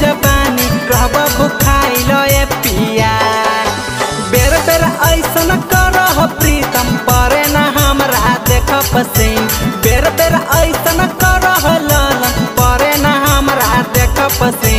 जबानी रहब भुखाइल ए पिया। बेर बेर ऐसन करह प्रीतम परे न हमरा देख पसीन। बेर बेर ऐसन करह ललन परे न हमरा देख पसीन।